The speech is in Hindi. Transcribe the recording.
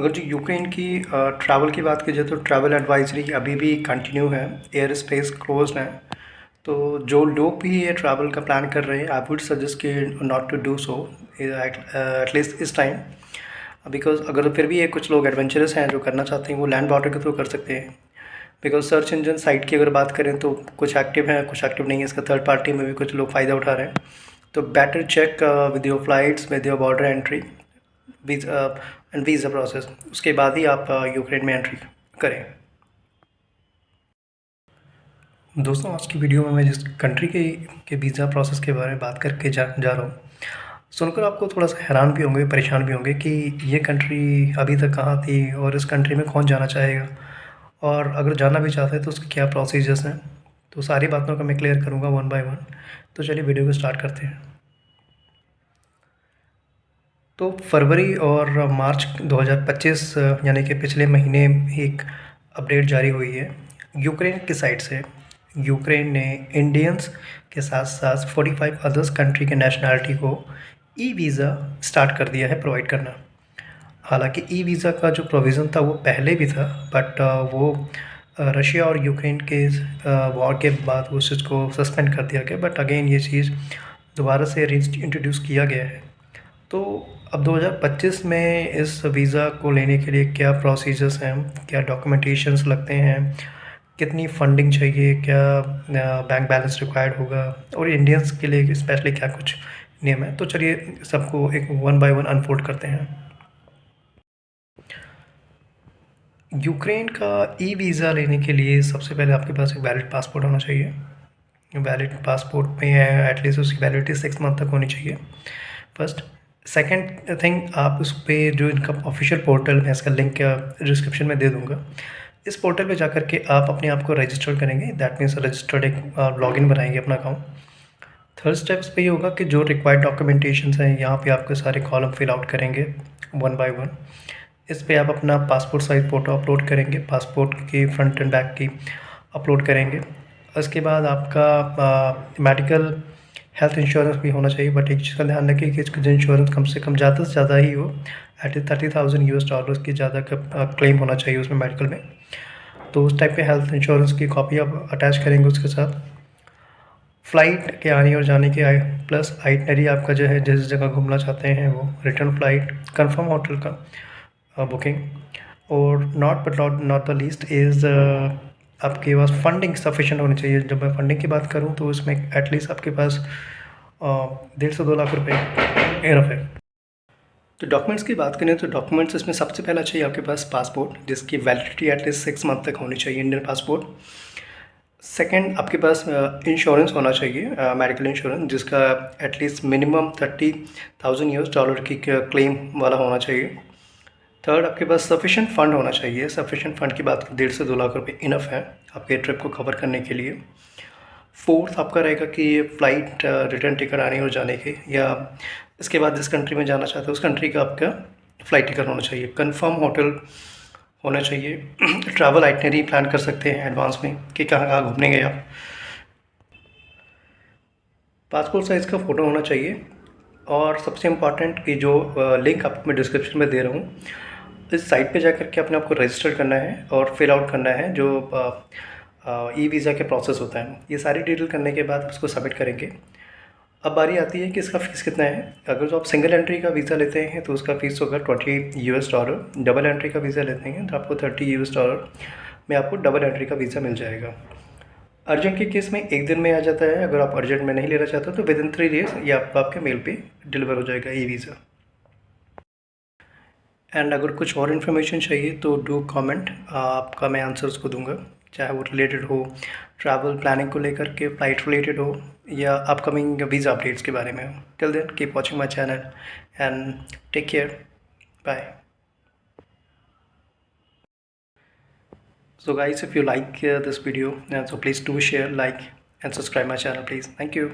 अगर जो यूक्रेन की ट्रैवल की बात की जाए तो ट्रैवल एडवाइजरी अभी भी कंटिन्यू है, एयर स्पेस क्लोज्ड है। तो जो लोग भी ये ट्रैवल का प्लान कर रहे हैं, आई वुड सजेस्ट कि not to do so at least इस टाइम, बिकॉज अगर फिर भी ये कुछ लोग एडवेंचरस हैं जो करना चाहते हैं वो लैंड बॉर्डर के थ्रू कर सकते हैं। बिकॉज सर्च इंजन साइट की अगर बात करें तो कुछ एक्टिव हैं, कुछ एक्टिव नहीं है, इसका थर्ड पार्टी में भी कुछ लोग फ़ायदा उठा रहे हैं। तो better check with your flights, with your border entry, visa and visa process, उसके बाद ही आप यूक्रेन में एंट्री करें। दोस्तों, आज की वीडियो में मैं जिस कंट्री के वीज़ा प्रोसेस के बारे में बात करके जा रहा हूँ, सुनकर आपको थोड़ा सा हैरान भी होंगे, परेशान भी होंगे कि ये कंट्री अभी तक कहाँ थी और इस कंट्री में कौन जाना चाहेगा, और अगर जाना भी चाहता है तो उसके क्या प्रोसीजर्स हैं। तो सारी बातों को मैं क्लियर करूँगा वन बाय वन। तो चलिए वीडियो को स्टार्ट करते हैं। तो फरवरी और मार्च 2025 यानी कि पिछले महीने एक अपडेट जारी हुई है यूक्रेन की साइड से। यूक्रेन ने इंडियंस के साथ साथ 45 अदर्स कंट्री के नेशनैलिटी को ई वीज़ा स्टार्ट कर दिया है प्रोवाइड करना। हालांकि ई वीज़ा का जो प्रोविज़न था वो पहले भी था, बट वो रशिया और यूक्रेन के वॉर के बाद उस चीज़ को सस्पेंड कर दिया गया। बट अगेन ये चीज़ दोबारा से इंट्रोड्यूस किया गया है। तो अब 2025 में इस वीज़ा को लेने के लिए क्या प्रोसीजर्स हैं, क्या डॉक्यूमेंटेशंस लगते हैं, कितनी फंडिंग चाहिए, क्या बैंक बैलेंस रिक्वायर्ड होगा, और इंडियंस के लिए स्पेशली क्या कुछ नियम है। तो चलिए सबको एक वन बाय वन अनफोल्ड करते हैं। यूक्रेन का ई वीज़ा लेने के लिए सबसे पहले आपके पास एक वैलिड पासपोर्ट होना चाहिए। वैलिड पासपोर्ट में एटलीस्ट उसकी वैलिडिटी 6 मंथ तक होनी चाहिए, फर्स्ट। सेकंड थिंग, आप उस पर जो इनका ऑफिशियल पोर्टल, मैं इसका लिंक डिस्क्रिप्शन में दे दूँगा, इस पोर्टल पे जाकर के आप अपने आप को रजिस्टर करेंगे। दैट मीन्स रजिस्टर्ड एक लॉगिन बनाएंगे अपना अकाउंट। थर्ड स्टेप्स पे ये होगा कि जो रिक्वायर्ड डॉक्यूमेंटेशन हैं यहाँ पे आपके सारे कॉलम फिल आउट करेंगे वन बाय वन। इस पे आप अपना पासपोर्ट साइज़ फ़ोटो अपलोड करेंगे, पासपोर्ट की फ्रंट एंड बैक की अपलोड करेंगे। उसके बाद आपका मेडिकल हेल्थ इंश्योरेंस भी होना चाहिए, बट एक चीज़ का ध्यान रखिए कि इसका इंश्योरेंस कम से कम ज़्यादा से ज़्यादा ही हो, एटलीस्ट $30,000 की ज़्यादा का क्लेम होना चाहिए उसमें मेडिकल में। तो उस टाइप के हेल्थ इंश्योरेंस की कॉपी आप अटैच करेंगे उसके साथ। फ़्लाइट के आने और जाने के प्लस आइटनरी आपका जो है, जिस जगह घूमना चाहते हैं वो रिटर्न फ़्लाइट, कंफर्म होटल का बुकिंग, और नॉट द लीस्ट इज़ आपके पास फंडिंग सफिशिएंट होनी चाहिए। जब मैं फंडिंग की बात करूँ तो उसमें एटलीस्ट आपके पास 1.5 से 2 लाख रुपए इनफ है। तो डॉक्यूमेंट्स की बात करें तो डॉक्यूमेंट्स इसमें सबसे पहला चाहिए आपके पास पासपोर्ट, जिसकी वैलिडिटी एटलीस्ट 6 मंथ तक होनी चाहिए, इंडियन पासपोर्ट। सेकंड, आपके पास इंश्योरेंस होना चाहिए, मेडिकल इंश्योरेंस, जिसका एटलीस्ट मिनिमम $30,000 की क्लेम वाला होना चाहिए। थर्ड, आपके पास सफिशिएंट फ़ंड होना चाहिए। सफिशिएंट फ़ंड की बात 1.5 से 2 लाख रुपए इनफ है आपके ट्रिप को कवर करने के लिए। फोर्थ आपका रहेगा कि फ़्लाइट रिटर्न टिकट आने और जाने के, या इसके बाद जिस कंट्री में जाना चाहते हो उस कंट्री का आपका फ़्लाइट टिकट होना चाहिए। कंफर्म होटल होना चाहिए। ट्रैवल आइटनरी प्लान कर सकते हैं एडवांस में कि कहाँ कहाँ घूमने गए आप। पासपोर्ट साइज़ का फ़ोटो होना चाहिए। और सबसे इम्पॉर्टेंट कि जो लिंक आपको मैं डिस्क्रिप्शन में दे रहा हूँ, इस साइट पे जाकर के अपने आप को रजिस्टर करना है और फिल आउट करना है जो ई वीज़ा के प्रोसेस होता है। ये सारी डिटेल करने के बाद उसको सबमिट करेंगे। अब बारी आती है कि इसका फ़ीस कितना है। अगर जो आप सिंगल एंट्री का वीज़ा लेते हैं तो उसका फ़ीस होगा $20। डबल एंट्री का वीज़ा लेते हैं तो आपको $30 में आपको डबल एंट्री का वीज़ा मिल जाएगा। अर्जेंट के केस में 1 दिन में आ जाता है। अगर आप अर्जेंट में नहीं लेना चाहते तो विदिन 3 डेज़ ये आपके मेल पे डिलीवर हो जाएगा ई वीज़ा। एंड अगर कुछ और इन्फॉर्मेशन चाहिए तो डू कमेंट, आपका मैं आंसर्स को दूंगा, चाहे वो रिलेटेड हो ट्रैवल प्लानिंग को लेकर के, फ़्लाइट रिलेटेड हो, या अपकमिंग वीज़ा अपडेट्स के बारे में हो। Till then keep watching my channel and take care, bye. So guys, if you like this video, so please do share, like and subscribe my channel please. Thank you.